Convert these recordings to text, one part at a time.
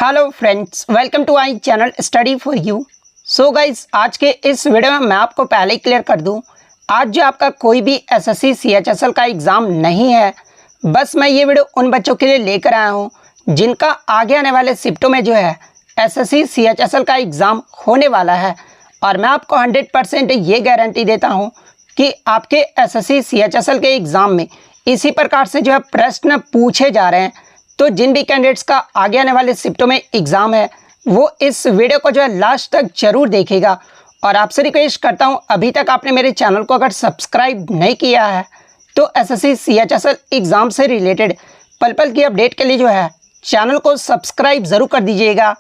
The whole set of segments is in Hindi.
Hello friends, welcome to I channel study for you. So guys, आज के इस वीडियो में मैं आपको पहले ही क्लियर कर दूं, आज जो आपका कोई भी एसएससी सीएचएसएल का एग्ज़ाम नहीं है। बस मैं ये वीडियो उन बच्चों के लिए लेकर आया हूं जिनका आगे आने वाले शिफ्टों में जो है एसएससी सीएचएसएल का एग्ज़ाम होने वाला है। और मैं आपको 100% ये गारंटी देता हूँ कि आपके एसएससी सीएचएसएल के एग्ज़ाम में इसी प्रकार से जो है प्रश्न पूछे जा रहे हैं। तो जिन भी कैंडिडेट्स का आगे आने वाले शिफ्टों में एग्ज़ाम है वो इस वीडियो को जो है लास्ट तक जरूर देखेगा। और आपसे रिक्वेस्ट करता हूं, अभी तक आपने मेरे चैनल को अगर सब्सक्राइब नहीं किया है तो एसएससी सीएचएसएल एग्ज़ाम से रिलेटेड पल पल की अपडेट के लिए जो है चैनल को सब्सक्राइब ज़रूर कर दीजिएगा।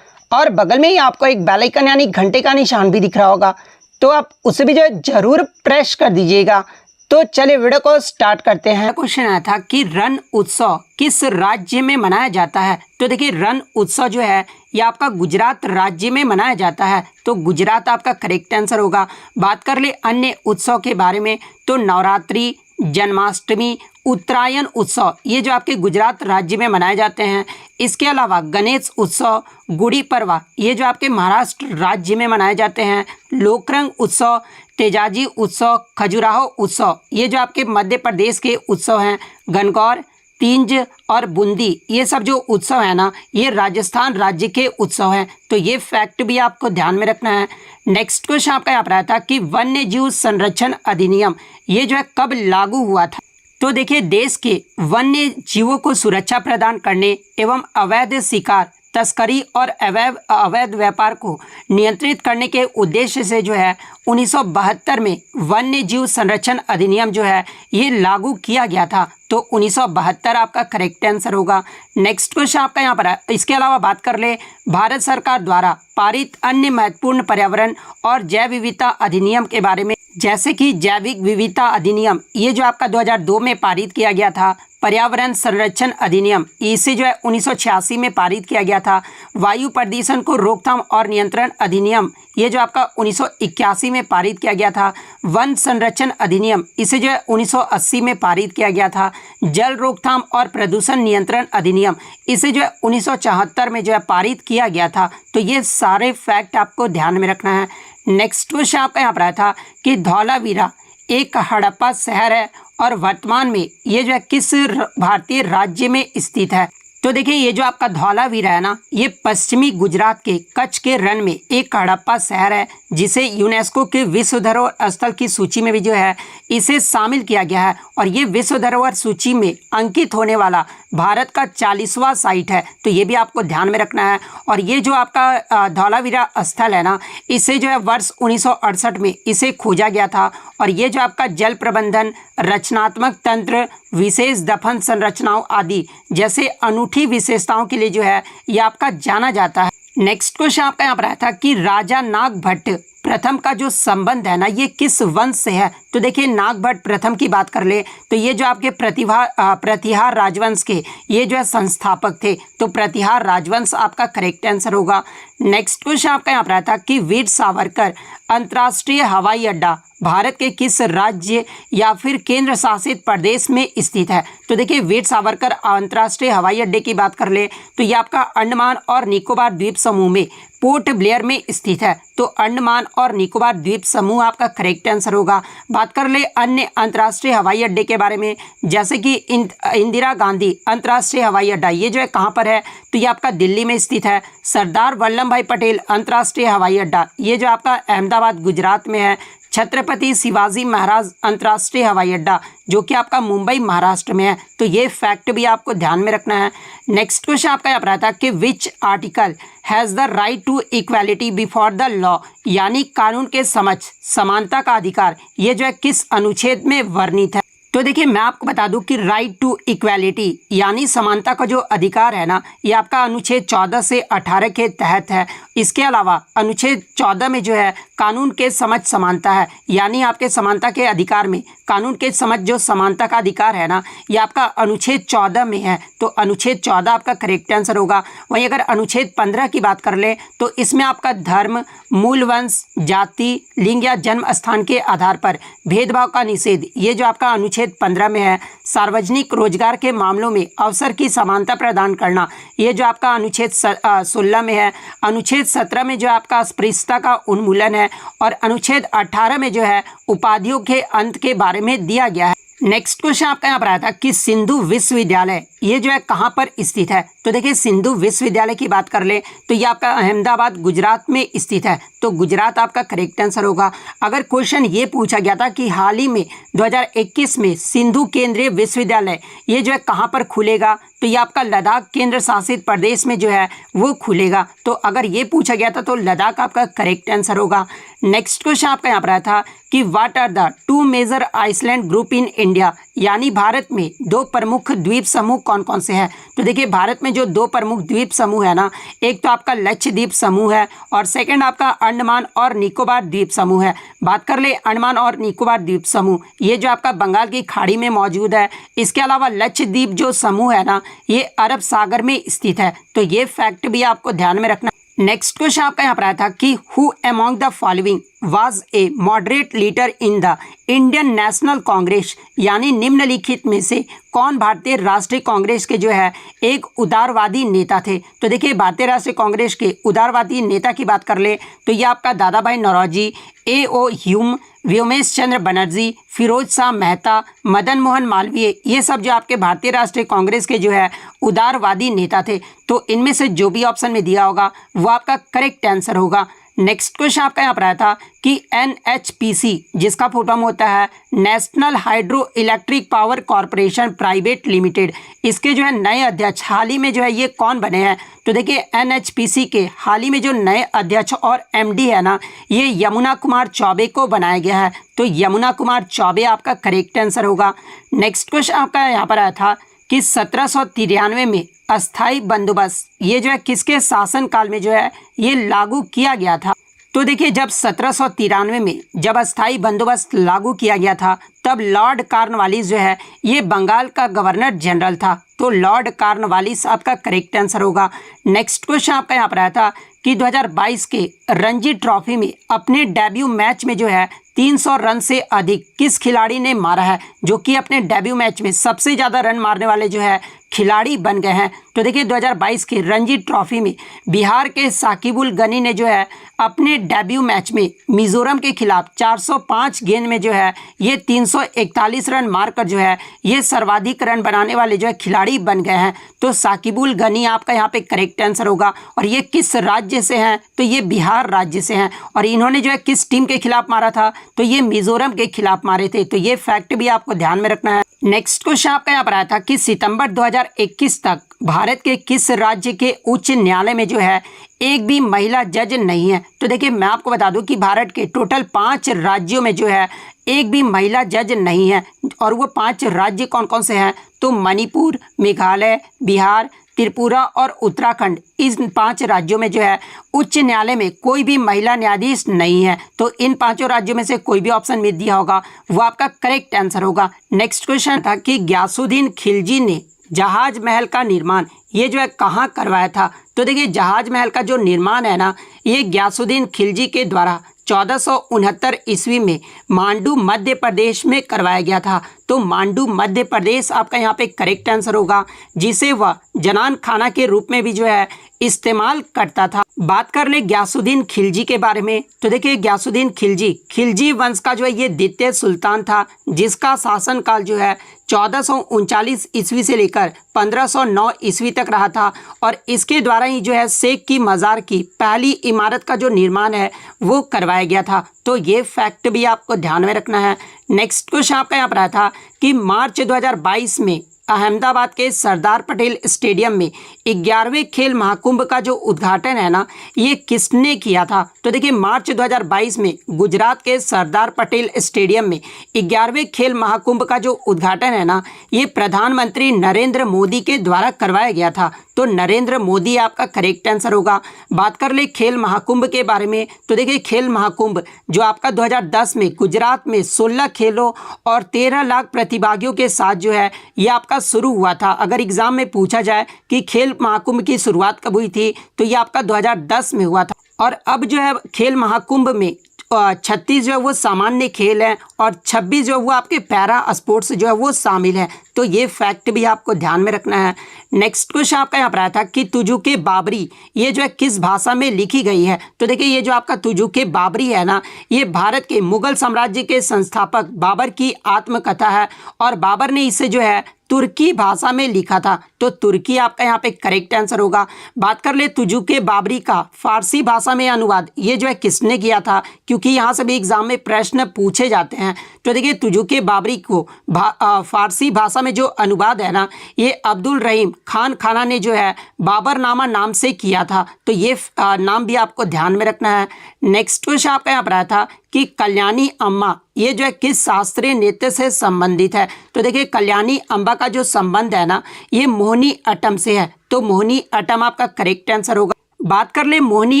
और बगल में ही आपको एक बेल आइकन यानी घंटे का निशान भी दिख रहा होगा, तो आप उसे भी जो है ज़रूर प्रेस कर दीजिएगा। तो चलिए वीडियो को स्टार्ट करते हैं। क्वेश्चन आया था कि रण उत्सव किस राज्य में मनाया जाता है। तो देखिए, रण उत्सव जो है ये आपका गुजरात राज्य में मनाया जाता है, तो गुजरात आपका करेक्ट आंसर होगा। बात कर ले अन्य उत्सव के बारे में, तो नवरात्रि, जन्माष्टमी, उत्तरायण उत्सव ये जो आपके गुजरात राज्य में मनाए जाते हैं। इसके अलावा गणेश उत्सव, गुड़ी पड़वा ये जो आपके महाराष्ट्र राज्य में मनाए जाते हैं। लोकरंग उत्सव, तेजाजी उत्सव, खजुराहो उत्सव ये जो आपके मध्य प्रदेश के उत्सव हैं। गणगौर, तीज और बूंदी ये सब जो उत्सव है ना, ये राजस्थान राज्य के उत्सव हैं। तो ये फैक्ट भी आपको ध्यान में रखना है। नेक्स्ट क्वेश्चन आपका यहाँ पर आया था कि वन्य जीव संरक्षण अधिनियम ये जो है कब लागू हुआ था। तो देखिए, देश के वन्य जीवों को सुरक्षा प्रदान करने एवं अवैध शिकार, तस्करी और अवैध व्यापार को नियंत्रित करने के उद्देश्य से जो है 1972 में वन्य जीव संरक्षण अधिनियम जो है ये लागू किया गया था। तो 1972 आपका करेक्ट आंसर होगा। नेक्स्ट क्वेश्चन आपका यहाँ पर है। इसके अलावा बात कर ले भारत सरकार द्वारा पारित अन्य महत्वपूर्ण पर्यावरण और जैव विविधता अधिनियम के बारे में, जैसे कि जैविक विविधता अधिनियम ये जो आपका 2002 में पारित किया गया था। पर्यावरण संरक्षण अधिनियम इसे जो है 1986 में पारित किया गया था। वायु प्रदूषण को रोकथाम और नियंत्रण अधिनियम ये जो आपका 1981 में पारित किया गया था। वन संरक्षण अधिनियम इसे जो है 1980 में पारित किया गया था। जल रोकथाम और प्रदूषण नियंत्रण अधिनियम इसे जो है 1974 में जो है पारित किया गया था। तो ये सारे फैक्ट आपको ध्यान में रखना है। नेक्स्ट क्वेश्चन आपका यहाँ पर आया था कि धौलावीरा एक हड़प्पा शहर है और वर्तमान में ये जो है किस भारतीय राज्य में स्थित है। तो देखिए, ये जो आपका धौलावीरा है ना, ये पश्चिमी गुजरात के कच्छ के रण में एक हड़प्पा शहर है जिसे यूनेस्को के विश्व धरोहर स्थल की सूची में भी जो है इसे शामिल किया गया है। और ये विश्व धरोहर सूची में अंकित होने वाला भारत का 40वां साइट है। तो ये भी आपको ध्यान में रखना है। और ये जो आपका धौलावीरा स्थल है ना, इसे जो है वर्ष 1968 में इसे खोजा गया था। और ये जो आपका जल प्रबंधन, रचनात्मक तंत्र, विशेष दफन संरचनाओं आदि जैसे अनूठी विशेषताओं के लिए जो है ये आपका जाना जाता है। नेक्स्ट क्वेश्चन आपका यहाँ पर आया था कि राजा नागभट्ट प्रथम का जो संबंध है ना, ये किस वंश से है। तो देखिए, नागभट्ट प्रथम की बात कर ले तो ये जो आपके प्रतिहार राजवंश के ये जो है संस्थापक थे। तो प्रतिहार राजवंश आपका करेक्ट आंसर होगा। नेक्स्ट क्वेश्चन आपका यहाँ पर आया था कि वीर सावरकर अंतर्राष्ट्रीय हवाई अड्डा भारत के किस राज्य या फिर केंद्र शासित प्रदेश में स्थित है। तो देखिए, वीर सावरकर अंतर्राष्ट्रीय हवाई अड्डे की बात कर ले तो ये आपका अंडमान और निकोबार द्वीप समूह में पोर्ट ब्लेयर में स्थित है। तो अंडमान और निकोबार द्वीप समूह आपका करेक्ट आंसर होगा। बात कर ले अन्य अंतर्राष्ट्रीय हवाई अड्डे के बारे में, जैसे कि इंदिरा गांधी अंतर्राष्ट्रीय हवाई अड्डा ये जो है कहाँ पर है, तो ये आपका दिल्ली में स्थित है। सरदार वल्लभ भाई पटेल अंतर्राष्ट्रीय हवाई अड्डा ये जो आपका अहमदाबाद गुजरात में है। छत्रपति शिवाजी महाराज अंतर्राष्ट्रीय हवाई अड्डा जो कि आपका मुंबई महाराष्ट्र में है। तो ये फैक्ट भी आपको ध्यान में रखना है। नेक्स्ट क्वेश्चन आपका यहाँ पर आता है कि which article has the right to equality before the law, यानी कानून के समक्ष समानता का अधिकार ये जो है किस अनुच्छेद में वर्णित है। तो देखिए, मैं आपको बता दूं कि राइट टू इक्वालिटी यानी समानता का जो अधिकार है ना, ये आपका अनुच्छेद 14 से 18 के तहत है। इसके अलावा अनुच्छेद 14 में जो है कानून के समक्ष समानता है, यानी आपके समानता के अधिकार में कानून के समक्ष जो समानता का अधिकार है ना, ये आपका अनुच्छेद 14 में है। तो अनुच्छेद 14 आपका करेक्ट आंसर होगा। वहीं अगर अनुच्छेद 15 की बात कर ले तो इसमें आपका धर्म, मूल वंश, जाति, लिंग या जन्म स्थान के आधार पर भेदभाव का निषेध ये जो आपका अनुच्छेद 15 में है। सार्वजनिक रोजगार के मामलों में अवसर की समानता प्रदान करना, ये जो आपका अनुच्छेद 16 में है। अनुच्छेद 17 में जो आपका अस्पृश्यता का उन्मूलन है और अनुच्छेद 18 में जो है उपाधियों के अंत के बारे में दिया गया है। नेक्स्ट क्वेश्चन आपका यहाँ पर आया था कि सिंधु विश्वविद्यालय ये जो है कहाँ पर स्थित है। तो देखिए सिंधु विश्वविद्यालय की बात कर ले तो ये आपका अहमदाबाद गुजरात में स्थित है। तो गुजरात आपका करेक्ट आंसर होगा। अगर क्वेश्चन ये पूछा गया था कि हाल ही में 2021 में सिंधु केंद्रीय विश्वविद्यालय ये जो है कहाँ पर खुलेगा, तो ये आपका लद्दाख केंद्र शासित प्रदेश में जो है वो खुलेगा। तो अगर ये पूछा गया था तो लद्दाख आपका करेक्ट आंसर होगा। नेक्स्ट क्वेश्चन आपका यहाँ पर आया था कि what are the two major island group in India, यानी भारत में दो प्रमुख द्वीप समूह कौन कौन से हैं। तो देखिए भारत में जो दो प्रमुख द्वीप समूह है ना, एक तो आपका लक्षद्वीप समूह है और सेकंड आपका अंडमान और निकोबार द्वीप समूह है। बात कर ले अंडमान और निकोबार द्वीप समूह, ये जो आपका बंगाल की खाड़ी में मौजूद है। इसके अलावा लक्षद्वीप जो समूह है ना, ये अरब सागर में स्थित है। तो ये फैक्ट भी आपको ध्यान में रखना। नेक्स्ट क्वेश्चन आपका यहाँ पर आया था कि who among the following was a moderate leader in the Indian national Congress, यानी निम्नलिखित में से कौन भारतीय राष्ट्रीय कांग्रेस के जो है एक उदारवादी नेता थे। तो देखिए भारतीय राष्ट्रीय कांग्रेस के उदारवादी नेता की बात कर ले तो ये आपका दादा भाई नौरोजी, A.O. ह्यूम, व्योमेश चंद्र बनर्जी, फिरोज शाह मेहता, मदन मोहन मालवीय, ये सब जो आपके भारतीय राष्ट्रीय कांग्रेस के जो है उदारवादी नेता थे। तो इनमें से जो भी ऑप्शन में दिया होगा वो आपका करेक्ट आंसर होगा। नेक्स्ट क्वेश्चन आपका यहाँ पर आया था कि NHPC जिसका फुल फॉर्म होता है national hydro electric power corporation private limited, इसके जो है नए अध्यक्ष हाल ही में जो है ये कौन बने हैं। तो देखिए NHPC के हाल ही में जो नए अध्यक्ष और MD है ना, ये यमुना कुमार चौबे को बनाया गया है। तो यमुना कुमार चौबे आपका करेक्ट आंसर होगा। नेक्स्ट क्वेश्चन आपका यहाँ पर आया था कि 1793 में अस्थाई बंदोबस्त ये जो है किसके शासनकाल में जो है ये लागू किया गया था। तो देखिए जब 1793 में जब अस्थाई बंदोबस्त लागू किया गया था तब लॉर्ड कॉर्नवालिस जो है ये बंगाल का गवर्नर जनरल था। तो लॉर्ड कॉर्नवालिस आपका करेक्ट आंसर होगा। नेक्स्ट क्वेश्चन आपका यहाँ पर आया था कि 2022 के रणजी ट्रॉफी में अपने डेब्यू मैच में जो है 300 रन से अधिक किस खिलाड़ी ने मारा है, जो कि अपने डेब्यू मैच में सबसे ज़्यादा रन मारने वाले जो है खिलाड़ी बन गए हैं। तो देखिए 2022 के रणजी ट्रॉफी में बिहार के साकिबुल गनी ने जो है अपने डेब्यू मैच में मिजोरम के खिलाफ 405 गेंद में जो है ये 341 रन मारकर जो है ये सर्वाधिक रन बनाने वाले जो है खिलाड़ी बन गए हैं। तो साकिबुल गनी आपका यहाँ पे करेक्ट आंसर होगा। और ये किस राज्य से हैं, तो ये बिहार राज्य से हैं। और इन्होंने जो है किस टीम के खिलाफ मारा था, तो ये मिजोरम के खिलाफ मारे थे। तो ये फैक्ट भी आपको ध्यान में रखना है। नेक्स्ट क्वेश्चन आपका यहाँ पर आया था कि सितंबर 2021 तक भारत के किस राज्य के उच्च न्यायालय में जो है एक भी महिला जज नहीं है। तो देखिए मैं आपको बता दूं कि भारत के टोटल 5 राज्यों में जो है एक भी महिला जज नहीं है। और वो 5 राज्य कौन कौन से हैं, तो मणिपुर, मेघालय, बिहार, त्रिपुरा और उत्तराखंड, इस 5 राज्यों में जो है उच्च न्यायालय में कोई भी महिला न्यायाधीश नहीं है। तो इन 5 राज्यों में से कोई भी ऑप्शन में दिया होगा वो आपका करेक्ट आंसर होगा। नेक्स्ट क्वेश्चन था कि गयासुद्दीन खिलजी ने जहाज महल का निर्माण ये जो है कहाँ करवाया था। तो देखिए जहाज महल का जो निर्माण है ना, ये गयासुद्दीन खिलजी के द्वारा 1469 ईस्वी में मांडू मध्य प्रदेश में करवाया गया था। तो मांडू मध्य प्रदेश आपका यहाँ पे करेक्ट आंसर होगा, जिसे वह जनान खाना के रूप में भी जो है इस्तेमाल करता था। बात कर ले गयासुद्दीन खिलजी के बारे में, तो देखिए गयासुद्दीन खिलजी वंश का जो है ये द्वितीय सुल्तान था, जिसका शासनकाल जो है 1439 ईस्वी से लेकर 1509 ईस्वी तक रहा था। और इसके द्वारा ही जो है शेख की मज़ार की पहली इमारत का जो निर्माण है वो करवाया गया था। तो ये फैक्ट भी आपको ध्यान में रखना है। नेक्स्ट क्वेश्चन आपका यहाँ पर आया था कि मार्च 2022 में अहमदाबाद के सरदार पटेल स्टेडियम में 11वें खेल महाकुंभ का जो उद्घाटन है ना, ये किसने किया था। तो देखिए मार्च 2022 में गुजरात के सरदार पटेल स्टेडियम में 11वें खेल महाकुंभ का जो उद्घाटन है ना, ये प्रधानमंत्री नरेंद्र मोदी के द्वारा करवाया गया था। तो नरेंद्र मोदी आपका करेक्ट आंसर होगा। बात कर ले खेल महाकुंभ के बारे में, तो देखिए खेल महाकुंभ जो आपका 2010 में गुजरात में 16 खेलों और 13 लाख प्रतिभागियों के साथ जो है ये आपका शुरू हुआ था। अगर एग्जाम में पूछा जाए कि खेल महाकुंभ की शुरुआत कब हुई थी, तो ये आपका 2010 में हुआ था। और अब जो है खेल महाकुंभ में 36 जो है वो सामान्य खेल हैं और 26 जो है वो आपके पैरा स्पोर्ट्स जो है वो शामिल हैं। तो तो ये फैक्ट भी आपको ध्यान में रखना है। नेक्स्ट क्वेश्चन आपका यहाँ पर आया था कि तुजुके बाबरी ये जो है किस भाषा में लिखी गई है। तो देखिए ये जो आपका तुजुके बाबरी है ना, ये भारत के मुगल साम्राज्य के संस्थापक बाबर की आत्मकथा है और बाबर ने इसे जो है तुर्की भाषा में लिखा था। तो तुर्की आपका यहाँ पे करेक्ट आंसर होगा। बात कर ले तुजुके बाबरी का फारसी भाषा में अनुवाद ये जो है किसने किया था, क्योंकि यहाँ से भी एग्जाम में प्रश्न पूछे जाते हैं। तो देखिए तुजुके बाबरी को फारसी भाषा में जो अनुवाद है ना, ये अब्दुल रहीम खान खाना ने जो है बाबरनामा नाम से किया था। तो ये नाम भी आपको ध्यान में रखना है। नेक्स्ट क्वेश्चन आपका यहाँ पर आया था कि कल्याणी अम्मा ये जो है किस शास्त्रीय नृत्य से संबंधित है। तो देखिए कल्याणी अम्बा का जो संबंध है ना, ये मोहिनी अट्टम से है। तो मोहिनी अट्टम आपका करेक्ट आंसर होगा। बात कर ले मोहिनी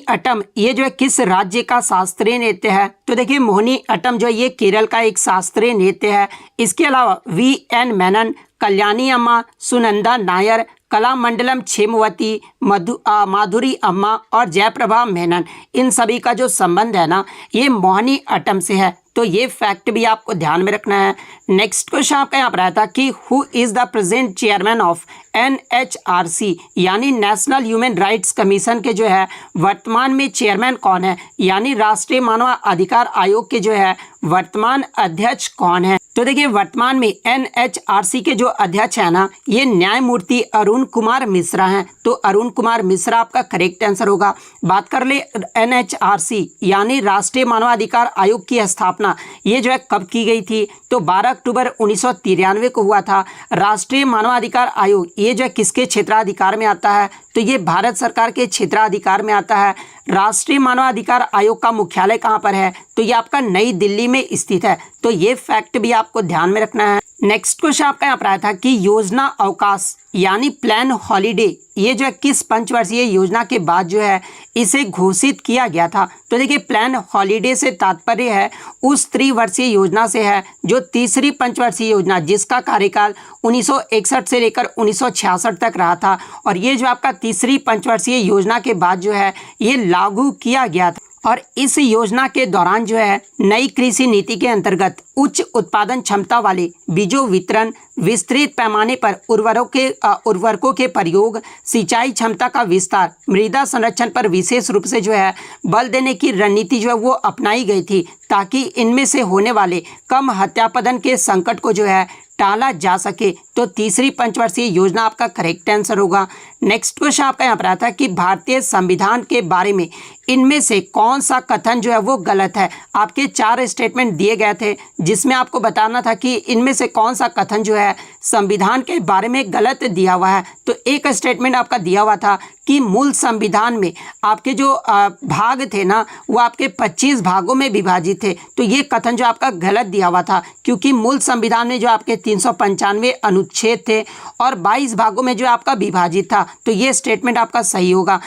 अट्टम ये जो है किस राज्य का शास्त्रीय नृत्य है। तो देखिए मोहिनी अट्टम जो है ये केरल का एक शास्त्रीय नृत्य है। इसके अलावा VN मेनन, कल्याणी अम्मा, सुनंदा नायर, कलामंडलम क्षेमवती, माधुरी अम्मा और जयप्रभा मेनन, इन सभी का जो संबंध है ना, ये मोहिनी अट्टम से है। तो ये फैक्ट भी आपको ध्यान में रखना है। नेक्स्ट क्वेश्चन आपका यहाँ पर आया था कि who is the present chairman of NHRC यानी नेशनल ह्यूमन राइट्स कमीशन के जो है वर्तमान में चेयरमैन कौन है, यानी राष्ट्रीय मानव अधिकार आयोग के जो है वर्तमान अध्यक्ष कौन है। तो देखिए वर्तमान में NHRC के जो अध्यक्ष है ना, ये न्यायमूर्ति अरुण कुमार मिश्रा हैं। तो अरुण कुमार मिश्रा आपका करेक्ट आंसर होगा। बात कर ले NHRC यानी राष्ट्रीय मानवाधिकार आयोग की स्थापना ये जो है कब की गई थी। तो 12 अक्टूबर 1993 को हुआ था। राष्ट्रीय मानवाधिकार आयोग ये जो है किसके क्षेत्राधिकार में आता है। तो ये भारत सरकार के क्षेत्राधिकार में आता है। राष्ट्रीय मानवाधिकार आयोग का मुख्यालय कहाँ पर है। तो ये आपका नई दिल्ली में स्थित है। तो ये फैक्ट भी आपको ध्यान में रखना है। नेक्स्ट क्वेश्चन आपका यहाँ पर आया था कि योजना अवकाश यानी प्लान हॉलीडे ये जो है किस पंचवर्षीय योजना के बाद जो है इसे घोषित किया गया था। तो देखिए प्लान हॉलीडे से तात्पर्य है उस त्रिवर्षीय योजना से है जो तीसरी पंचवर्षीय योजना जिसका कार्यकाल 1961 से लेकर 1966 तक रहा था। और ये जो आपका तीसरी पंचवर्षीय योजना के बाद जो है ये लागू किया गया था। और इस योजना के दौरान जो है नई कृषि नीति के अंतर्गत उच्च उत्पादन क्षमता वाले बीजों वितरण, विस्तृत पैमाने पर उर्वरकों के प्रयोग, सिंचाई क्षमता का विस्तार, मृदा संरक्षण पर विशेष रूप से जो है बल देने की रणनीति जो है वो अपनाई गई थी, ताकि इनमें से होने वाले कम हत्यापतन के संकट को जो है टाला जा सके। तो तीसरी पंचवर्षीय योजना आपका करेक्ट आंसर होगा। नेक्स्ट क्वेश्चन आपका यहाँ पर आता है कि भारतीय संविधान के बारे में इनमें से कौन सा कथन जो है वो गलत है। आपके 4 स्टेटमेंट दिए गए थे जिसमें आपको बताना था कि इनमें से कौन सा कथन जो है संविधान के बारे में गलत दिया हुआ है। तो एक स्टेटमेंट आपका दिया हुआ था कि मूल संविधान में आपके जो भाग थे ना वो आपके 25 भागों में विभाजित थे। तो ये कथन जो आपका गलत दिया हुआ था, क्योंकि मूल संविधान में जो आपके 395 अनुच्छेद थे और 22 भागों में जो आपका विभाजित था। तो ये स्टेटमेंट आपका सही होगा।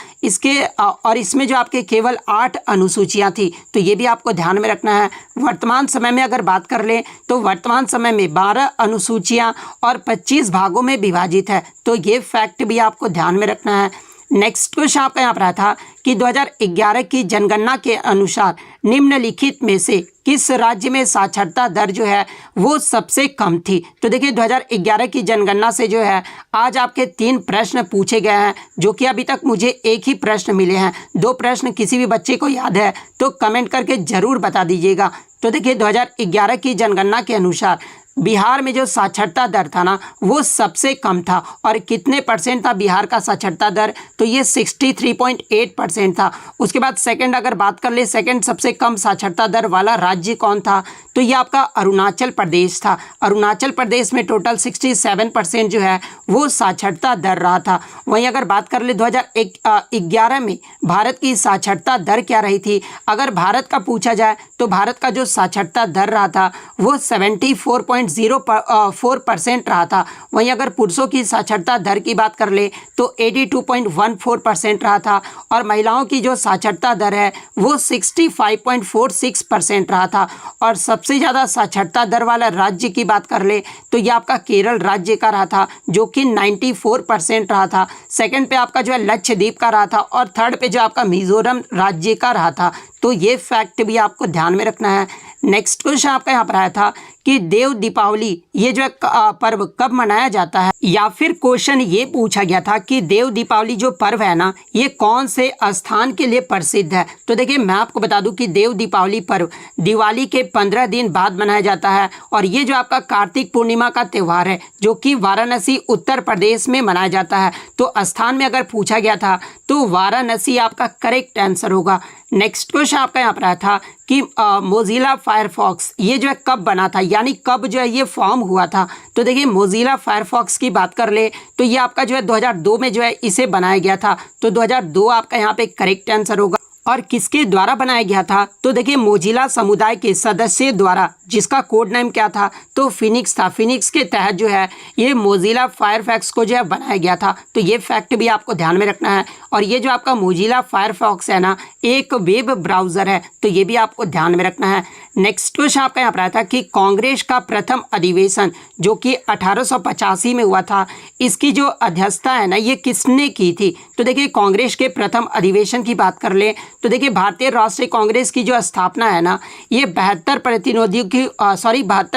और इसमें जो आपके केवल 8 अनुसूचियां थी। तो ये भी आपको ध्यान में रखना है। वर्तमान समय में अगर बात कर लें तो वर्तमान समय में 12 अनुसूचियां और 25 भागों में विभाजित है। तो ये फैक्ट भी आपको ध्यान में रखना है। नेक्स्ट क्वेश्चन आपका यहाँ पर आया था कि 2011 की जनगणना के अनुसार निम्नलिखित में से किस राज्य में साक्षरता दर जो है वो सबसे कम थी। तो देखिए 2011 की जनगणना से जो है आज आपके 3 प्रश्न पूछे गए हैं, जो कि अभी तक मुझे एक ही प्रश्न मिले हैं। 2 प्रश्न किसी भी बच्चे को याद है तो कमेंट करके ज़रूर बता दीजिएगा। तो देखिए 2011 की जनगणना के अनुसार बिहार में जो साक्षरता दर था ना वो सबसे कम था। और कितने परसेंट था बिहार का साक्षरता दर। तो ये 63.8% था। उसके बाद सेकंड अगर बात कर ले, सेकंड सबसे कम साक्षरता दर वाला राज्य कौन था। तो ये आपका अरुणाचल प्रदेश था। अरुणाचल प्रदेश में टोटल 67% जो है वो साक्षरता दर रहा था। वहीं अगर बात कर ले 2011 में भारत की साक्षरता दर क्या रही थी। अगर भारत का पूछा जाए तो भारत का जो साक्षरता दर रहा था वो 74.04% रहा था। वहीं अगर पुरुषों की साक्षरता दर की बात कर ले तो 82.14% रहा था। और महिलाओं की जो साक्षरता दर है वो 65.46% रहा था। और सबसे ज़्यादा साक्षरता दर वाला राज्य की बात कर ले तो ये आपका केरल राज्य का रहा था, जो कि 94% रहा था। सेकंड पे आपका जो है लक्षद्वीप का रहा था। और थर्ड पे जो आपका मिजोरम राज्य का रहा था। तो ये फैक्ट भी आपको ध्यान में रखना है। नेक्स्ट क्वेश्चन आपका यहाँ पर आया था कि देव दीपावली ये जो है पर्व कब मनाया जाता है, या फिर क्वेश्चन ये पूछा गया था कि देव दीपावली जो पर्व है ना ये कौन से स्थान के लिए प्रसिद्ध है। तो देखिए मैं आपको बता दूं कि देव दीपावली पर्व दिवाली के 15 दिन बाद मनाया जाता है और ये जो आपका कार्तिक पूर्णिमा का त्यौहार है जो कि वाराणसी उत्तर प्रदेश में मनाया जाता है। तो स्थान में अगर पूछा गया था तो वाराणसी आपका करेक्ट आंसर होगा। नेक्स्ट क्वेश्चन आपका यहाँ पर आया था कि मोजिला फायरफॉक्स ये जो है कब बना था, यानी कब जो है ये फॉर्म हुआ था। तो देखिए मोजिला फायरफॉक्स की बात कर ले तो ये आपका जो है 2002 में जो है इसे बनाया गया था। तो 2002 आपका यहाँ पे करेक्ट आंसर होगा। और किसके द्वारा बनाया गया था, तो देखिए मोजिला समुदाय के सदस्य द्वारा, जिसका कोड नेम क्या था, तो फिनिक्स था। फिनिक्स के तहत जो है ये मोजिला फायरफॉक्स को जो है बनाया गया था। तो ये फैक्ट भी आपको ध्यान में रखना है। और ये जो आपका मोजिला फायरफॉक्स है ना एक वेब ब्राउज़र है, तो ये भी आपको ध्यान में रखना है। नेक्स्ट क्वेश्चन आपका यहाँ पर आया था कि कांग्रेस का प्रथम अधिवेशन जो कि 1885 में हुआ था, इसकी जो अध्यक्षता है ना ये किसने की थी। तो देखिए कांग्रेस के प्रथम अधिवेशन की बात कर ले तो देखिए भारतीय राष्ट्रीय कांग्रेस की जो स्थापना है ना ये 72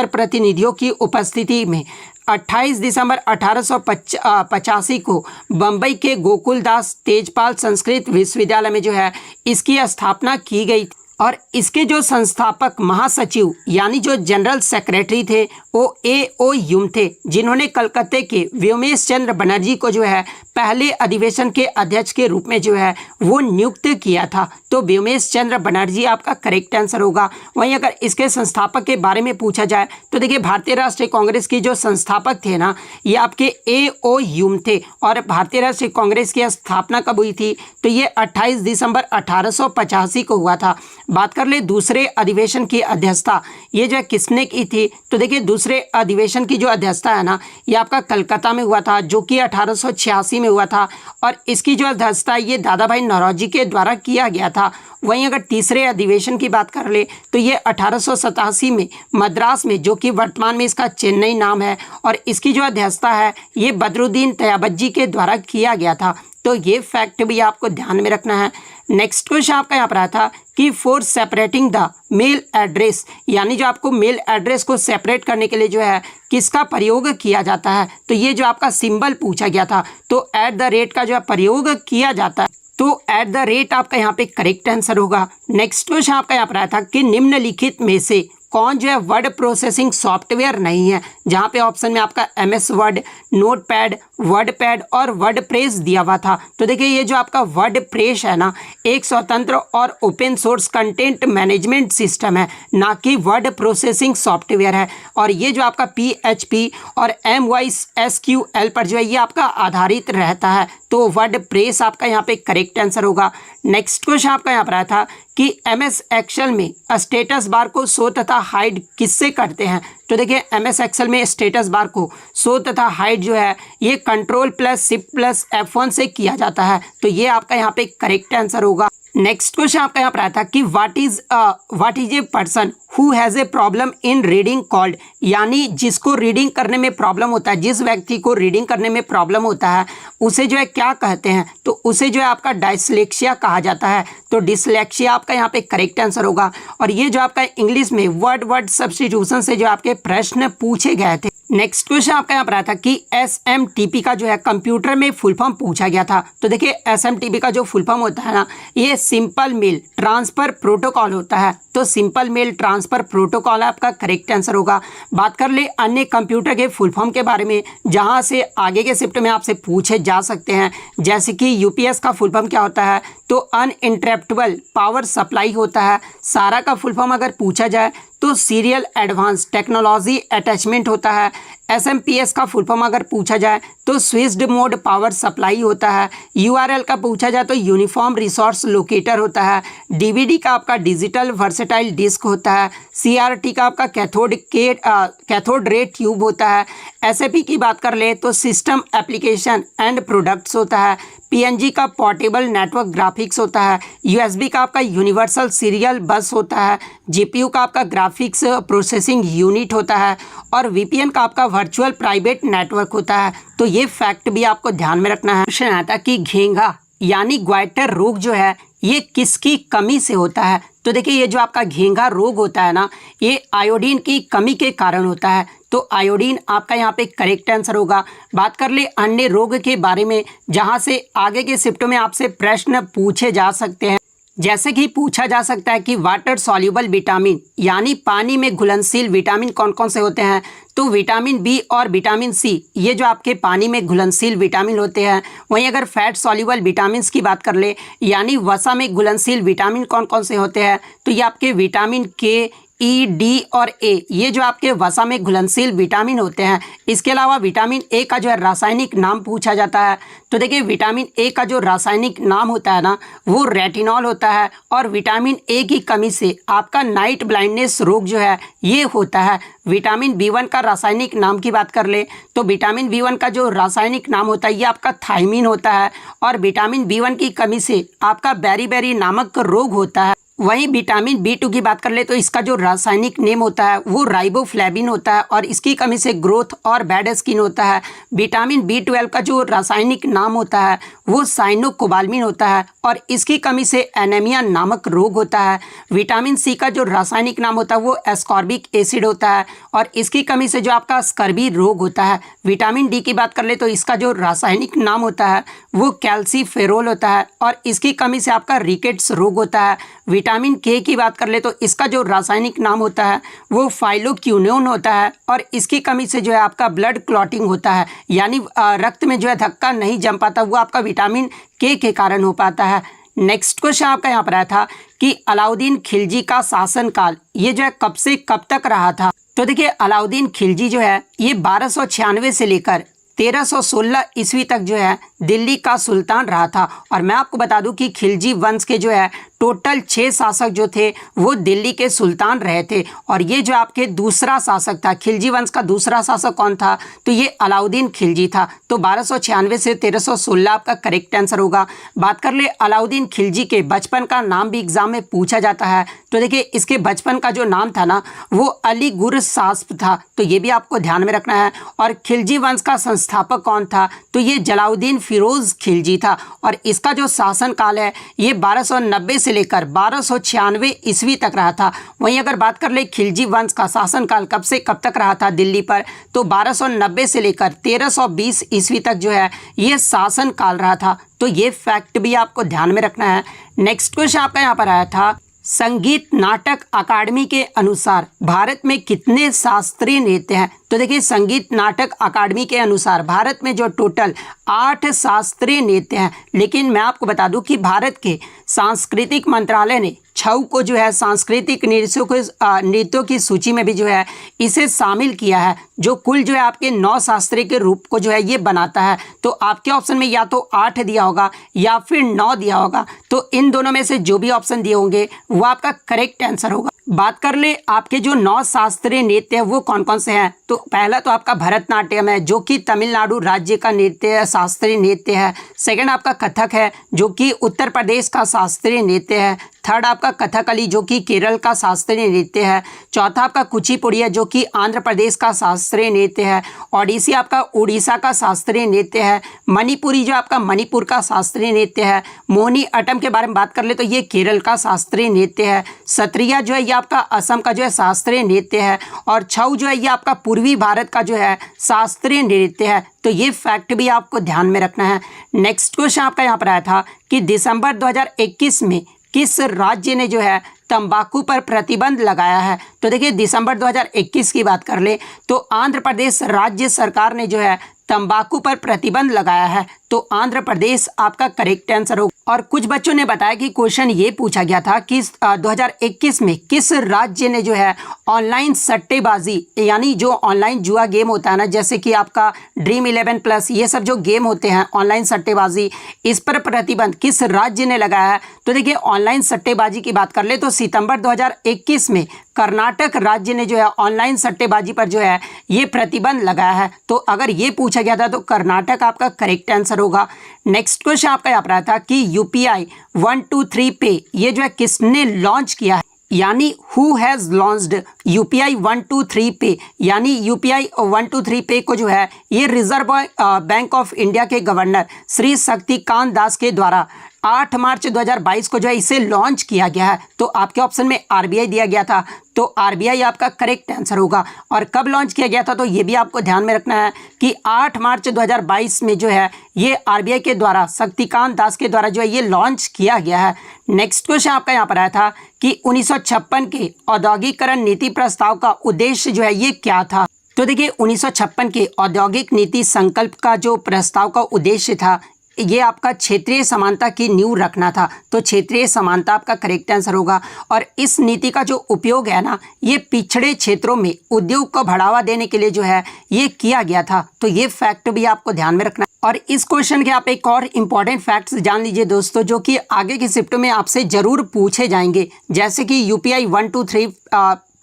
प्रतिनिधियों की उपस्थिति में 28 दिसंबर 1885 को बम्बई के गोकुलदास तेजपाल संस्कृत विश्वविद्यालय में जो है इसकी स्थापना की गई। और इसके जो संस्थापक महासचिव यानी जो जनरल सेक्रेटरी थे वो A.O. ह्यूम थे, जिन्होंने कलकत्ते के व्योमेश चंद्र बनर्जी को जो है पहले अधिवेशन के अध्यक्ष के रूप में जो है वो नियुक्त किया था। तो व्योमेश चंद्र बनर्जी आपका करेक्ट आंसर होगा। वहीं अगर इसके संस्थापक के बारे में पूछा जाए तो देखिए भारतीय राष्ट्रीय कांग्रेस की जो संस्थापक थे ना ये आपके A.O. ह्यूम थे। और भारतीय राष्ट्रीय कांग्रेस की स्थापना कब हुई थी, तो ये 28 दिसंबर 1885 को हुआ था। बात कर ले दूसरे अधिवेशन की अध्यक्षता ये जो है किसने की थी, तो देखिए दूसरे अधिवेशन की जो अध्यक्षता है ना ये आपका कलकत्ता में हुआ था जो कि 1886 में हुआ था। और इसकी जो अध्यक्षता ये दादा भाई नौरोजी के द्वारा किया गया था। वहीं अगर तीसरे अधिवेशन की बात कर ले तो ये 1887 में मद्रास में, जो कि वर्तमान में इसका चेन्नई नाम है, और इसकी जो अध्यक्षता है ये बदरुद्दीन तयाबत के द्वारा किया गया था। तो ये फैक्ट भी आपको ध्यान में रखना है। नेक्स्ट क्वेश्चन आपका यहाँ पर आया था कि for separating the mail address, यानी जो आपको मेल एड्रेस को सेपरेट करने के लिए जो है किसका प्रयोग किया जाता है, तो ये जो आपका सिंबल पूछा गया था तो @ का जो है प्रयोग किया जाता है। तो @ आपका यहाँ पे करेक्ट आंसर होगा। नेक्स्ट क्वेश्चन आपका यहाँ पर आया था कि निम्नलिखित में से कौन जो है वर्ड प्रोसेसिंग सॉफ्टवेयर नहीं है, जहाँ पे ऑप्शन में आपका MS वर्ड, नोटपैड, वर्डपैड और वर्डप्रेस दिया हुआ था। तो देखिए ये जो आपका वर्डप्रेस है ना एक स्वतंत्र और open source content management system है, ना कि वर्ड प्रोसेसिंग सॉफ्टवेयर है। और ये जो आपका PHP और MySQL पर जो है ये आपका आधारित रहता है। तो वर्डप्रेस आपका यहाँ पे करेक्ट आंसर होगा। नेक्स्ट क्वेश्चन आपका यहाँ पर आया था कि MS एक्सेल में स्टेटस बार को शो तथा हाइड किससे करते हैं। तो देखिए MS एक्सेल में स्टेटस बार को शो तथा हाइड जो है ये Ctrl+Shift+F1 से किया जाता है। तो ये आपका यहाँ पे करेक्ट आंसर होगा। नेक्स्ट क्वेश्चन आपका यहाँ पर आया था कि what is a person who has a problem in reading called, यानी जिसको रीडिंग करने में प्रॉब्लम होता है, जिस व्यक्ति को रीडिंग करने में प्रॉब्लम होता है उसे जो है क्या कहते हैं, तो उसे जो है आपका डिसलेक्सिया कहा जाता है। तो डिसलेक्सिया आपका यहाँ पे करेक्ट आंसर होगा। और ये जो आपका इंग्लिश में वर्ड सब्स्टिट्यूशन से जो आपके प्रश्न पूछे गए थे। नेक्स्ट क्वेश्चन आपका यहाँ पर आया था कि SMTP का जो है कंप्यूटर में फुल फॉर्म पूछा गया था। तो देखिए SMTP का जो फुल फॉर्म होता है ना ये सिंपल मेल ट्रांसफर प्रोटोकॉल होता है। तो सिंपल मेल ट्रांसफर प्रोटोकॉल आपका करेक्ट आंसर होगा। बात कर ले अन्य कंप्यूटर के फुल फॉर्म के बारे में, जहां से आगे के शिफ्ट में आपसे पूछे जा सकते हैं, जैसे कि UPS का फुल फॉर्म क्या होता है, तो अनइंटरप्टेबल पावर सप्लाई होता है। सारा का फुल फॉर्म अगर पूछा जाए तो सीरियल एडवांस टेक्नोलॉजी अटैचमेंट होता है। SMPS का फुल फॉर्म अगर पूछा जाए तो स्विच्ड मोड पावर सप्लाई होता है। URL का पूछा जाए तो यूनिफॉर्म रिसोर्स लोकेटर होता है। DVD का आपका डिजिटल वर्सेटाइल डिस्क होता है। CRT का आपका कैथोड रे ट्यूब होता है। SAP की बात कर ले तो सिस्टम एप्लीकेशन एंड प्रोडक्ट्स होता है। PNG का पोर्टेबल नेटवर्क ग्राफिक्स होता है। USB का आपका यूनिवर्सल सीरियल बस होता है। GPU का आपका ग्राफिक्स प्रोसेसिंग यूनिट होता है। और VPN का आपका वर्चुअल प्राइवेट नेटवर्क होता है। तो ये फैक्ट भी आपको ध्यान में रखना है। क्वेश्चन आता है कि घेंघा यानी ग्वाइटर रोग जो है ये किसकी कमी से होता है? तो देखिए ये जो आपका घेंघा रोग होता है ना, ये आयोडीन की कमी के कारण होता है। तो आयोडीन आपका यहाँ पे करेक्ट आंसर होगा। बात कर ले अन्य रोग के बारे में, जहाँ से आगे के शिफ्टों में आपसे प्रश्न पूछे जा सकते हैं। जैसे कि पूछा जा सकता है कि वाटर सॉल्युबल विटामिन यानी पानी में घुलनशील विटामिन कौन कौन से होते हैं? तो विटामिन बी और विटामिन सी, ये जो आपके पानी में घुलनशील विटामिन होते हैं। वहीं अगर फैट सॉल्युबल विटामिन की बात कर ले यानी वसा में घुलनशील विटामिन कौन कौन से होते हैं? तो ये आपके विटामिन के, ई, डी और ए, ये जो आपके वसा में घुलनशील विटामिन होते हैं। इसके अलावा विटामिन ए का जो है रासायनिक नाम पूछा जाता है। तो देखिए विटामिन ए का जो रासायनिक नाम होता है ना, वो रेटिनॉल होता है। और विटामिन ए की कमी से आपका नाइट ब्लाइंडनेस रोग जो है ये होता है। विटामिन बी1 का रासायनिक नाम की बात कर ले तो विटामिन बी1 का जो रासायनिक नाम होता है ये आपका थायमीन होता है। और विटामिन बी1 की कमी से आपका बेरी नामक रोग होता है। वहीं विटामिन बी2 की बात कर ले तो इसका जो रासायनिक नेम होता है वो राइबोफ्लेविन होता है और इसकी कमी से ग्रोथ और बैड स्किन होता है। विटामिन बी12 का जो रासायनिक नाम होता है वो साइनोकोबाल्मिन होता है और इसकी कमी से एनीमिया नामक रोग होता है। विटामिन सी का जो रासायनिक नाम होता है वो एस्कॉर्बिक एसिड होता है और इसकी कमी से जो आपका स्कर्वी रोग होता है। विटामिन डी की बात कर ले तो इसका जो रासायनिक नाम होता है वो कैल्सीफेरोल होता है और इसकी कमी से आपका रिकेट्स रोग होता है। विटामिन के की बात कर ले तो इसका जो रासायनिक नाम होता है वो फाइलोक्विनोन होता है और इसकी कमी से जो है आपका ब्लड क्लॉटिंग होता है, यानी रक्त में जो है धक्का नहीं जम पाता, वो आपका विटामिन के कारण हो पाता है। नेक्स्ट क्वेश्चन आपका यहाँ पर आया था कि अलाउद्दीन खिलजी का शासनकाल ये जो है कब से कब तक रहा था? तो देखिए अलाउद्दीन खिलजी जो है ये 1296 से लेकर 1316 ईस्वी तक जो है दिल्ली का सुल्तान रहा था। और मैं आपको बता दूं कि खिलजी वंश के जो है टोटल 6 शासक जो थे वो दिल्ली के सुल्तान रहे थे। और ये जो आपके दूसरा शासक था, खिलजी वंश का दूसरा शासक कौन था? तो ये अलाउद्दीन खिलजी था। तो 1296 से 1316 आपका करेक्ट आंसर होगा। बात कर ले अलाउद्दीन खिलजी के बचपन का नाम भी एग्जाम में पूछा जाता है। तो देखिए इसके बचपन का जो नाम था ना वो अली गुर सास्प था, तो ये भी आपको ध्यान में रखना है। और खिलजी वंश का संस्थापक कौन था? तो ये जलाउद्दीन फिरोज खिलजी था और इसका जो शासनकाल है ये 1290 से लेकर 1296 ईस्वी तक रहा था। वहीं अगर बात कर ले खिलजी वंश का शासनकाल कब से कब तक रहा था दिल्ली पर, तो 1290 से लेकर 1320 ईस्वी तक जो है ये शासनकाल रहा था। तो ये फैक्ट भी आपको ध्यान में रखना है। नेक्स्ट क्वेश्चन आपका यहाँ पर आया था, संगीत नाटक अकादमी के अनुसार भारत में कितने शास्त्रीय नृत्य हैं? तो देखिए संगीत नाटक अकादमी के अनुसार भारत में जो टोटल 8 शास्त्रीय नृत्य हैं, लेकिन मैं आपको बता दूं कि भारत के सांस्कृतिक मंत्रालय ने 6 को जो है सांस्कृतिक नृत्यों की सूची में भी जो है इसे शामिल किया है, जो कुल जो है आपके 9 शास्त्रीय के रूप को जो है ये बनाता है। तो आपके ऑप्शन में या तो 8 दिया होगा या फिर 9 दिया होगा, तो इन दोनों में से जो भी ऑप्शन दिए होंगे वो आपका करेक्ट आंसर होगा। बात कर ले आपके जो 9 शास्त्रीय नृत्य है वो कौन कौन से हैं? तो पहला तो आपका भरतनाट्यम है जो कि तमिलनाडु राज्य का नृत्य शास्त्रीय नृत्य है। सेकंड आपका कथक है जो कि उत्तर प्रदेश का शास्त्रीय नृत्य है। थर्ड आपका कथकली जो कि केरल का शास्त्रीय नृत्य है। चौथा आपका कुचिपुड़ी है जो कि आंध्र प्रदेश का शास्त्रीय नृत्य है। ओडिसी आपका उड़ीसा का शास्त्रीय नृत्य है। मणिपुरी जो आपका मणिपुर का शास्त्रीय नृत्य है। मोहिनी अट्टम के बारे में बात कर ले तो ये केरल का शास्त्रीय नृत्य है। सत्रिया जो है ये आपका असम का जो है शास्त्रीय नृत्य है। और छऊ जो है ये आपका पूर्वी भारत का जो है शास्त्रीय नृत्य है। तो ये फैक्ट भी आपको ध्यान में रखना है। नेक्स्ट क्वेश्चन आपका यहाँ पर आया था कि दिसंबर 2021 में किस राज्य ने जो है तंबाकू पर प्रतिबंध लगाया है? तो देखिए दिसंबर 2021 की बात कर ले तो आंध्र प्रदेश राज्य सरकार ने जो है तंबाकू पर प्रतिबंध लगाया है। तो आंध्र प्रदेश आपका करेक्ट आंसर होगा। और कुछ बच्चों ने बताया कि क्वेश्चन ये पूछा गया था कि 2021 में किस राज्य ने जो है ऑनलाइन सट्टेबाजी यानी जो ऑनलाइन जुआ गेम होता है ना, जैसे कि आपका ड्रीम 11 प्लस, ये सब जो गेम होते हैं ऑनलाइन सट्टेबाजी, इस पर प्रतिबंध किस राज्य ने लगाया है? तो देखिए ऑनलाइन सट्टेबाजी की बात कर ले तो सितंबर 2021 में कर्नाटक राज्य ने जो है ऑनलाइन सट्टेबाजी पर जो है ये प्रतिबंध लगाया है। तो अगर ये पूछा गया था तो कर्नाटक आपका करेक्ट आंसर होगा। नेक्स्ट क्वेश्चन आपका यहाँ पर आया था कि यूपीआई 123 पे ये जो है किसने लॉन्च किया है, यानी हु हैज़ लॉन्च्ड यूपीआई 123 पे, यानी यूपीआई 123 पे को जो है ये रिजर्व बैंक ऑफ इंडिया के गवर्नर श्री शक्तिकांत दास के द्वारा 8 मार्च 2022 को जो है इसे लॉन्च किया गया है। तो आपके ऑप्शन में आरबीआई दिया गया था, तो आरबीआई आपका करेक्ट आंसर होगा। और कब लॉन्च किया गया था, तो ये भी आपको ध्यान में रखना है कि 8 मार्च 2022 में जो है ये आरबीआई के द्वारा शक्तिकांत दास के द्वारा जो है ये लॉन्च किया गया है। नेक्स्ट क्वेश्चन आपका यहाँ पर आया था कि 1956 के औद्योगिकरण नीति प्रस्ताव का उद्देश्य जो है ये क्या था। तो देखिए 1956 के औद्योगिक नीति संकल्प का जो प्रस्ताव का उद्देश्य था ये आपका क्षेत्रीय समानता की नींव रखना था। तो क्षेत्रीय समानता आपका करेक्ट आंसर होगा। और इस नीति का जो उपयोग है ना ये पिछड़े क्षेत्रों में उद्योग को बढ़ावा देने के लिए जो है ये किया गया था। तो ये फैक्ट भी आपको ध्यान में रखना है। और इस क्वेश्चन के आप एक और इम्पॉर्टेंट फैक्ट्स जान लीजिए दोस्तों, जो कि आगे की शिफ्ट में आपसे जरूर पूछे जाएंगे। जैसे कि यूपीआई 1 2 3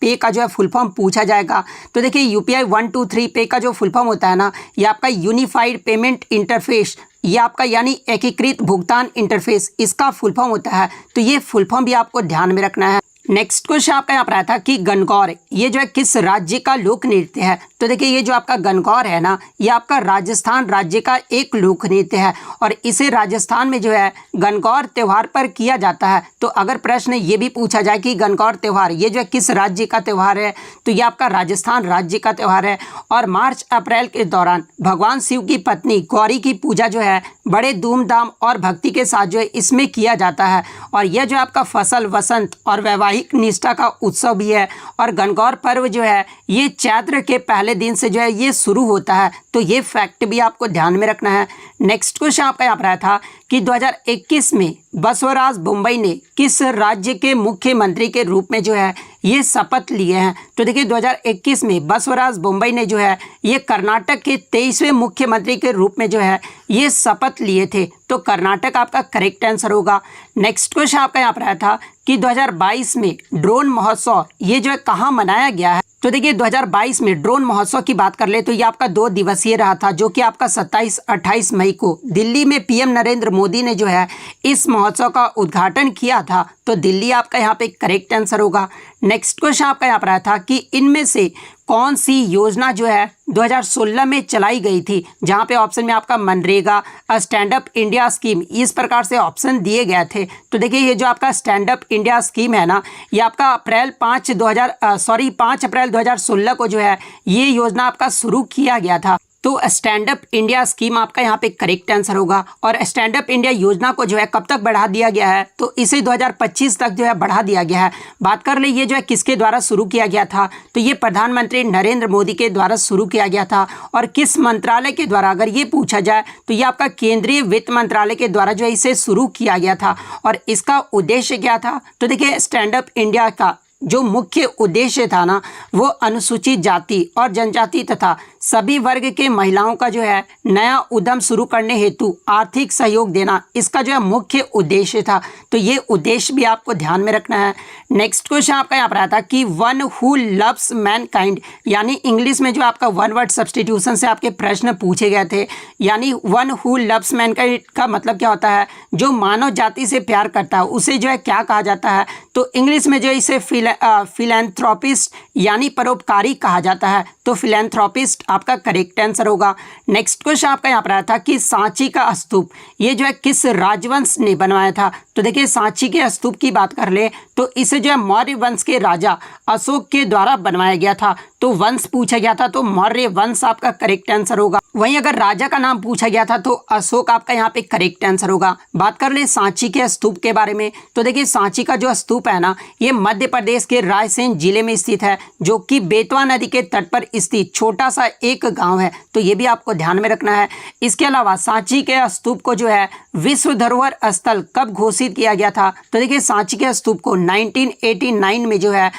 पे का जो है फुल फॉर्म पूछा जाएगा। तो देखिए यूपीआई 1 2 3 पे का जो फुल फॉर्म होता है ना ये आपका यूनिफाइड पेमेंट इंटरफेस, ये आपका यानी एकीकृत भुगतान इंटरफेस इसका फुल फॉर्म होता है। तो ये फुल फॉर्म भी आपको ध्यान में रखना है। नेक्स्ट क्वेश्चन आपका यहाँ पर आया था कि गणगौर ये जो है किस राज्य का लोक नृत्य है। तो देखिए ये जो आपका गणगौर है ना ये आपका राजस्थान राज्य का एक लोक नृत्य है और इसे राजस्थान में जो है गणगौर त्यौहार पर किया जाता है। तो अगर प्रश्न ये भी पूछा जाए कि गणगौर त्यौहार ये जो है किस राज्य का त्यौहार है, तो ये आपका राजस्थान राज्य का त्यौहार है। और मार्च अप्रैल के दौरान भगवान शिव की पत्नी गौरी की पूजा जो है बड़े धूमधाम और भक्ति के साथ जो है इसमें किया जाता है। और यह जो आपका फसल वसंत और वैवाहिक निष्ठा का उत्सव भी है। और गणगौर पर्व जो है ये चैत्र के पहले दिन से जो है ये शुरू होता है। तो ये फैक्ट भी आपको ध्यान में रखना है। नेक्स्ट क्वेश्चन आपका यहाँ पर आया था कि 2021 में बसवराज बोम्मई ने किस राज्य के मुख्यमंत्री के रूप में जो है ये शपथ लिए हैं। तो देखिए 2021 में बसवराज बोम्मई ने जो है ये कर्नाटक के 23वें मुख्यमंत्री के रूप में जो है ये शपथ लिए थे। तो कर्नाटक आपका करेक्ट आंसर होगा। नेक्स्ट क्वेश्चन आपका यहाँ पर आया था कि 2022 में ड्रोन महोत्सव ये जो है कहाँ मनाया गया है। तो देखिए 2022 में ड्रोन महोत्सव की बात कर ले तो ये आपका 2 दिवसीय रहा था, जो कि आपका 27-28 मई को दिल्ली में पीएम नरेंद्र मोदी ने जो है इस महोत्सव का उद्घाटन किया था। तो दिल्ली आपका यहाँ पे करेक्ट आंसर होगा। नेक्स्ट क्वेश्चन आपका यहाँ पर आया था कि इनमें से कौन सी योजना जो है 2016 में चलाई गई थी, जहाँ पे ऑप्शन में आपका MNREGA, stand up India scheme इस प्रकार से ऑप्शन दिए गए थे। तो देखिए ये जो आपका स्टैंड अप इंडिया स्कीम है ना ये आपका 5 अप्रैल 2016 को जो है ये योजना आपका शुरू किया गया था। तो स्टैंड अप इंडिया स्कीम आपका यहाँ पे करेक्ट आंसर होगा। और स्टैंड अप इंडिया योजना को जो है कब तक बढ़ा दिया गया है, तो इसे 2025 तक जो है बढ़ा दिया गया है। बात कर ले ये जो है किसके द्वारा शुरू किया गया था, तो ये प्रधानमंत्री नरेंद्र मोदी के द्वारा शुरू किया गया था। और किस मंत्रालय के द्वारा अगर ये पूछा जाए तो ये आपका केंद्रीय वित्त मंत्रालय के द्वारा जो है इसे शुरू किया गया था। और इसका उद्देश्य क्या था, तो देखिए स्टैंड अप इंडिया का जो मुख्य उद्देश्य था ना वो अनुसूचित जाति और जनजाति तथा सभी वर्ग के महिलाओं का जो है नया उद्यम शुरू करने हेतु आर्थिक सहयोग देना, इसका जो है मुख्य उद्देश्य था। तो ये उद्देश्य भी आपको ध्यान में रखना है। नेक्स्ट क्वेश्चन आपका यहाँ पर आता है कि वन हु लव्स मैनकाइंड, यानी इंग्लिश में जो आपका वन वर्ड सब्सटीट्यूशन से आपके प्रश्न पूछे गए थे, यानी वन हु लव्स मैनकाइंड का मतलब क्या होता है, जो मानव जाति से प्यार करता है उसे जो है क्या कहा जाता है, तो इंग्लिश में जो इसे फिलैंथ्रोपिस्ट यानी परोपकारी कहा जाता है। तो फिलैंथ्रोपिस्ट आपका करेक्ट आंसर होगा। नेक्स्ट क्वेश्चन आपका यहाँ पर आया था कि सांची का स्तूप ये जो है किस राजवंश ने बनवाया था। तो देखिए सांची के स्तूप की बात कर ले तो इसे जो है मौर्य वंश के राजा अशोक के द्वारा बनवाया गया था। तो वंश पूछा गया था तो मौर्य वंश आपका करेक्ट आंसर होगा। वहीं अगर राजा का नाम पूछा गया था तो अशोक आपका यहाँ पे करेक्ट आंसर होगा। बात कर ले सांची के स्तूप के बारे में, तो देखिए सांची का जो स्तूप है ना ये मध्य प्रदेश के रायसेन जिले में स्थित है, जो कि बेतवा नदी के तट पर स्थित छोटा सा एक गांव है। तो ये भी आपको ध्यान में रखना है। इसके अलावा सांची के स्तूप को जो है विश्व धरोहर स्थल कब घोषित किया गया था, तो देखिए सांची के स्तूप को 1989 में जो है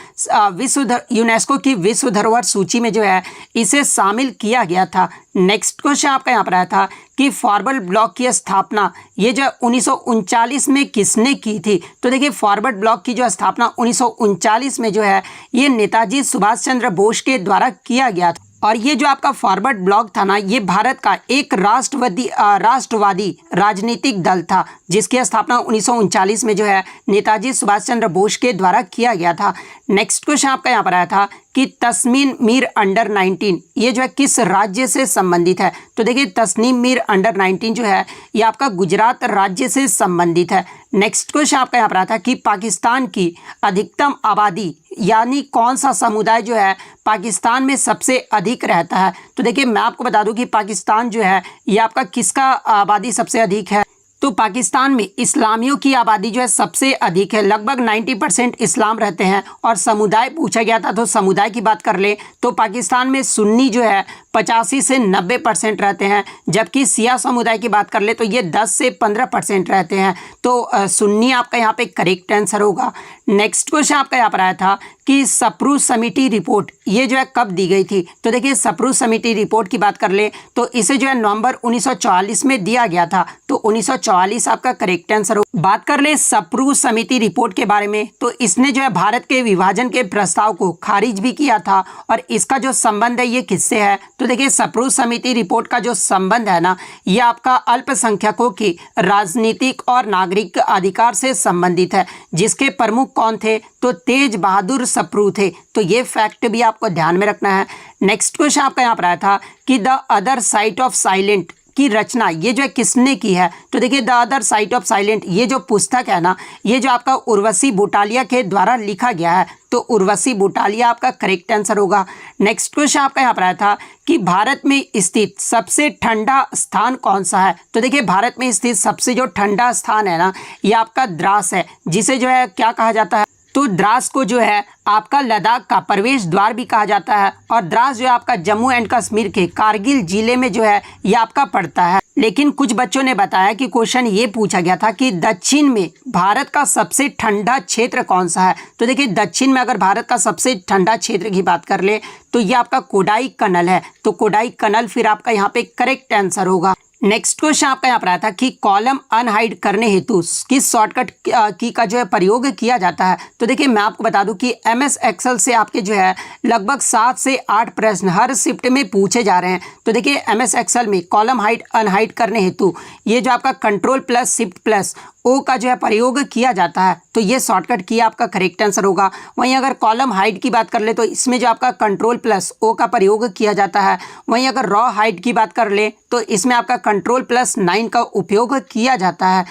यूनेस्को की विश्व धरोहर सूची में जो है इसे शामिल किया गया था। नेक्स्ट क्वेश्चन आपका यहाँ पर आया था कि फॉरवर्ड ब्लॉक की स्थापना ये जो 1939 में किसने की थी। तो देखिए फॉरवर्ड ब्लॉक की जो स्थापना 1939 में जो है ये नेताजी सुभाष चंद्र बोस के द्वारा किया गया था। और ये जो आपका फॉरवर्ड ब्लॉक था ना, ये भारत का एक राष्ट्रवादी राजनीतिक दल था जिसकी स्थापना 1939 में जो है नेताजी सुभाष चंद्र बोस के द्वारा किया गया था। नेक्स्ट क्वेश्चन आपका यहाँ पर आया था कि तस्नीम मीर अंडर 19 ये जो है किस राज्य से संबंधित है। तो देखिए तस्नीम मीर अंडर 19 जो है ये आपका गुजरात राज्य से संबंधित है। नेक्स्ट क्वेश्चन आपका यहाँ पर आया था कि पाकिस्तान की अधिकतम आबादी यानी कौन सा समुदाय जो है पाकिस्तान में सबसे अधिक रहता है। तो देखिए मैं आपको बता दूं कि पाकिस्तान जो है ये आपका किसका आबादी सबसे अधिक है। तो पाकिस्तान में इस्लामियों की आबादी जो है सबसे अधिक है, लगभग 90% इस्लाम रहते हैं। और समुदाय पूछा गया था तो समुदाय की बात कर ले तो पाकिस्तान में सुन्नी जो है 85 से 90% रहते हैं, जबकि सिया समुदाय की बात कर ले तो ये 10 से 15% रहते हैं। तो सुन्नी आपका यहाँ पे करेक्ट आंसर होगा। नेक्स्ट क्वेश्चन आपका यहाँ पर आया था कि सप्रू समिति रिपोर्ट ये जो है कब दी गई थी। तो देखिए सप्रू समिति रिपोर्ट की बात कर ले तो इसे जो है नवंबर 1944 में दिया गया था। तो 1944 आपका करेक्ट आंसर हो। बात कर ले सप्रू समिति रिपोर्ट के बारे में तो इसने जो है भारत के विभाजन के प्रस्ताव को खारिज भी किया था। और इसका जो संबंध है ये किससे है। तो देखिए सप्रू समिति रिपोर्ट का जो संबंध है ना ये आपका अल्पसंख्यकों की राजनीतिक और नागरिक अधिकार से संबंधित है, जिसके प्रमुख कौन थे तो तेज बहादुर सप्रू थे। तो ये फैक्ट भी आपको ध्यान में रखना है। नेक्स्ट क्वेश्चन आपका यहाँ पर आया था कि the other side of silent की रचना ये जो है किसने की है। तो देखिए the other side of silent ये जो पुस्तक है ना ये जो आपका उर्वशी बुटालिया के द्वारा लिखा गया है। तो उर्वशी बुटालिया आपका करेक्ट आंसर होगा। नेक्स्ट क्वेश्चन आपका यहाँ पर आया था कि भारत में स्थित सबसे ठंडा स्थान कौन सा है। तो देखिए भारत में स्थित सबसे जो ठंडा स्थान है ना ये आपका द्रास है, जिसे जो है क्या कहा जाता है। तो द्रास को जो है आपका लद्दाख का प्रवेश द्वार भी कहा जाता है। और द्रास जो है आपका जम्मू एंड कश्मीर के कारगिल जिले में जो है ये आपका पड़ता है। लेकिन कुछ बच्चों ने बताया कि क्वेश्चन ये पूछा गया था कि दक्षिण में भारत का सबसे ठंडा क्षेत्र कौन सा है। तो देखिए दक्षिण में अगर भारत का सबसे ठंडा क्षेत्र की बात कर ले तो ये आपका कोडाई कनल है। तो कोडाई कनल फिर आपका यहाँ पे करेक्ट आंसर होगा। नेक्स्ट क्वेश्चन आपका यहाँ पर आया था कि कॉलम अनहाइड करने हेतु किस शॉर्टकट की का जो है प्रयोग किया जाता है। तो देखिए मैं आपको बता दूं कि MS एक्सेल से आपके जो है लगभग 7 से 8 प्रश्न हर शिफ्ट में पूछे जा रहे हैं। तो देखिए MS एक्सेल में कॉलम हाइड अनहाइड करने हेतु ये जो आपका Ctrl+Shift+O का जो है प्रयोग किया जाता है। तो ये शॉर्टकट की आपका करेक्ट आंसर होगा। वहीं अगर कॉलम हाइड की बात कर ले तो इसमें जो आपका Ctrl+O का प्रयोग किया जाता है। वहीं अगर रॉ हाइड की बात कर ले तो इसमें आपका Ctrl+9 का उपयोग किया जाता है।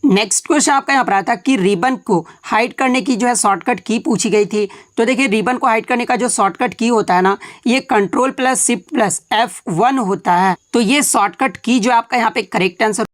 नेक्स्ट क्वेश्चन आपका यहाँ पर आया था कि रिबन को हाइड करने की जो है शॉर्टकट की पूछी गई थी। तो देखिए रिबन को हाइड करने का जो शॉर्टकट की होता है ना ये Ctrl+Shift+F1 होता है। तो ये शॉर्टकट की जो आपका यहाँ पे करेक्ट आंसर